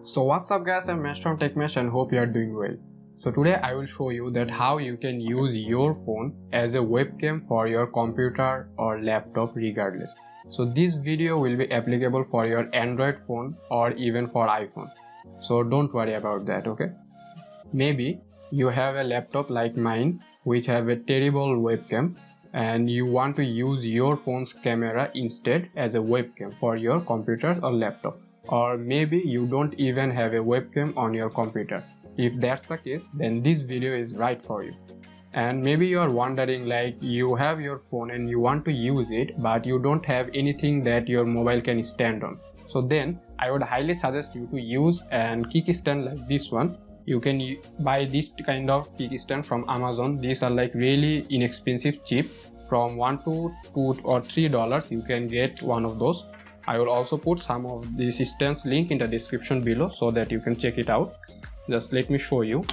So what's up guys, I'm Mesh from TechMesh and hope you are doing well. So today I will show you that how you can use your phone as a webcam for your computer or laptop regardless. So this video will be applicable for your Android phone or even for iPhone. So don't worry about that, okay? Maybe you have a laptop like mine which have a terrible webcam and you want to use your phone's camera instead as a webcam for your computer or laptop. Or maybe you don't even have a webcam on your computer. If that's the case, then this video is right for you. And maybe you are wondering, like, you have your phone and you want to use it but you don't have anything that your mobile can stand on. So then I would highly suggest you to use an kickstand like this one. You can buy this kind of kickstand from Amazon. These are like really inexpensive, cheap. From $1 to $2 or $3 you can get one of those. I will also put some of these stands link in the description below so that you can check it out. Just let me show you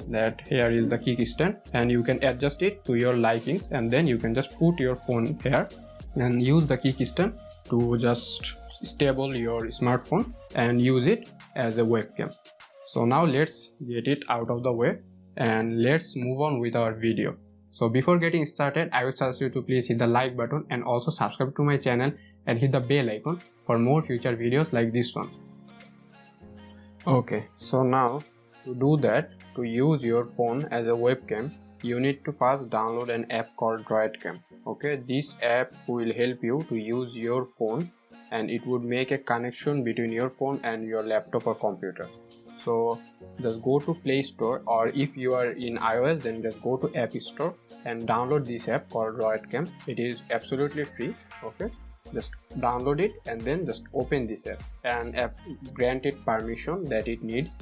that here is the kickstand and you can adjust it to your likings, and then you can just put your phone here and use the kickstand to just stable your smartphone and use it as a webcam. So now let's get it out of the way and let's move on with our video. So before getting started, I would suggest you to please hit the like button and also subscribe to my channel and hit the bell icon for more future videos like this one. Okay, so now to do that, to use your phone as a webcam, you need to first download an app called DroidCam. Okay, this app will help you to use your phone and it would make a connection between your phone and your laptop or computer. So just go to Play Store, or if you are in iOS then just go to App Store and download this app called DroidCam. It is absolutely free. Okay, just download it and then just open this app and app grant it permission that it needs.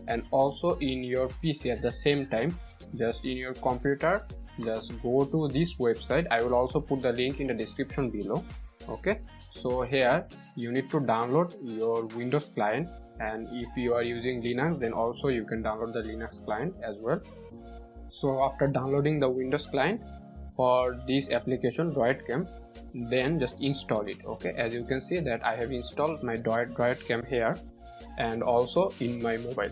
And also in your PC at the same time, just in your computer, just go to this website. I will also put the link in the description below. Okay, so here you need to download your Windows client, and if you are using Linux then also you can download the Linux client as well. So after downloading the Windows client for this application DroidCam, then just install it. Okay, as you can see that I have installed my DroidCam here and also in my mobile.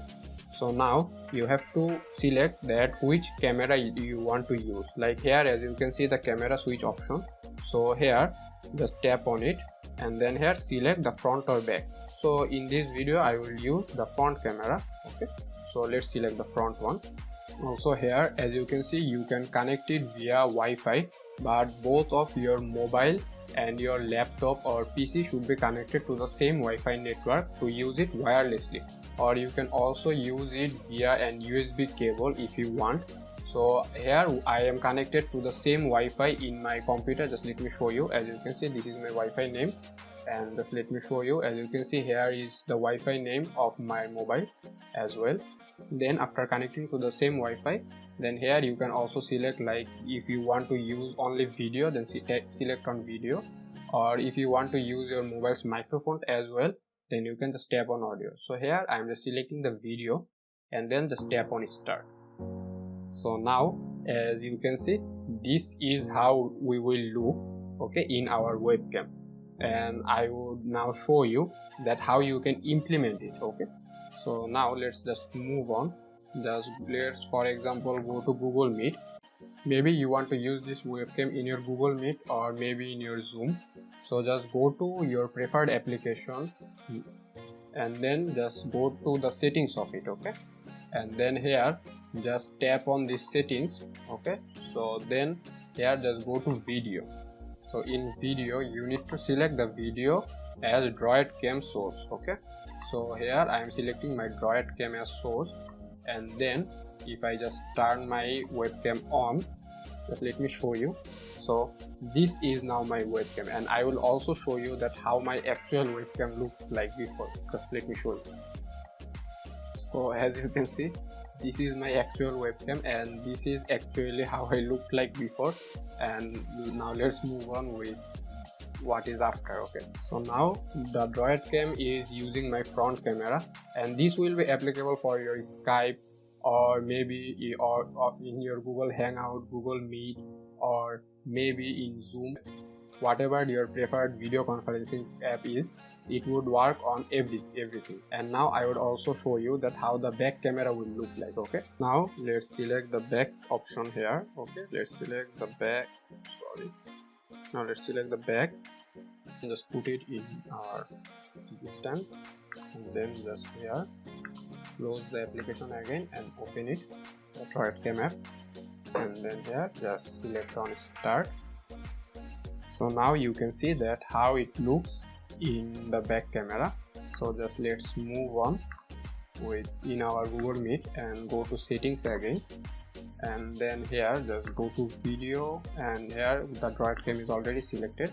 So now you have to select that which camera you want to use. Like here, as you can see the camera switch option. So here just tap on it and then here select the front or back. So in this video I will use the front camera. Okay, so let's select the front one. Also here, as you can see, you can connect it via Wi-Fi, but both of your mobile and your laptop or PC should be connected to the same Wi-Fi network to use it wirelessly, or you can also use it via an USB cable if you want. So here I am connected to the same Wi-Fi in my computer. Just let me show you. As you can see, this is my Wi-Fi name, and just let me show you. As you can see, here is the Wi-Fi name of my mobile as well. Then after connecting to the same Wi-Fi, then here you can also select, like, if you want to use only video then select on video, or if you want to use your mobile's microphone as well then you can just tap on audio. So here I am just selecting the video and then just tap on start. So now as you can see, this is how we will look, okay, in our webcam, and I would now show you that how you can implement it. Okay, so now let's just move on. Just let's for example go to Google Meet. Maybe you want to use this webcam in your Google Meet or maybe in your Zoom. So just go to your preferred application and then just go to the settings of it. Okay, and then here just tap on these settings. Okay, so then here just go to video. So in video you need to select the video as DroidCam source. Okay, so here I am selecting my DroidCam as source, and then if I just turn my webcam on, just let me show you. So this is now my webcam, and I will also show you that how my actual webcam looked like before. Just let me show you. So as you can see, this is my actual webcam and this is actually how I looked like before. And now let's move on with what is after. Okay, so now the DroidCam is using my front camera, and this will be applicable for your Skype or maybe or in your Google Hangout, Google Meet, or maybe in Zoom. whatever your preferred video conferencing app is, it would work on everything. And now I would also show you that how the back camera will look like. Okay, now let's select the back option here. Okay, let's select the back. Now let's select the back and just put it in our stand, and then just here close the application again and open it, the DroidCam app, and then here just select on start. So now you can see that how it looks in the back camera. So just let's move on in our Google Meet and go to settings again, and then here just go to video, and here the DroidCam is already selected.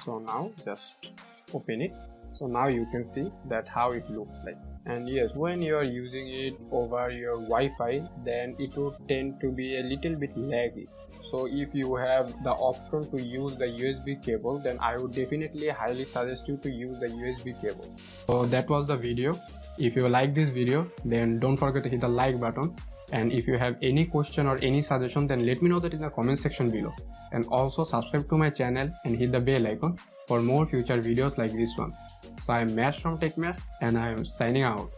So now just open it. So now you can see that how it looks like. And yes, when you are using it over your Wi-Fi, then it would tend to be a little bit laggy. So if you have the option to use the USB cable, then I would definitely highly suggest you to use the USB cable. So that was the video. If you like this video, then don't forget to hit the like button. And if you have any question or any suggestion, then let me know that in the comment section below. And also subscribe to my channel and hit the bell icon for more future videos like this one. So I am Mash from TechMash, and I am signing out.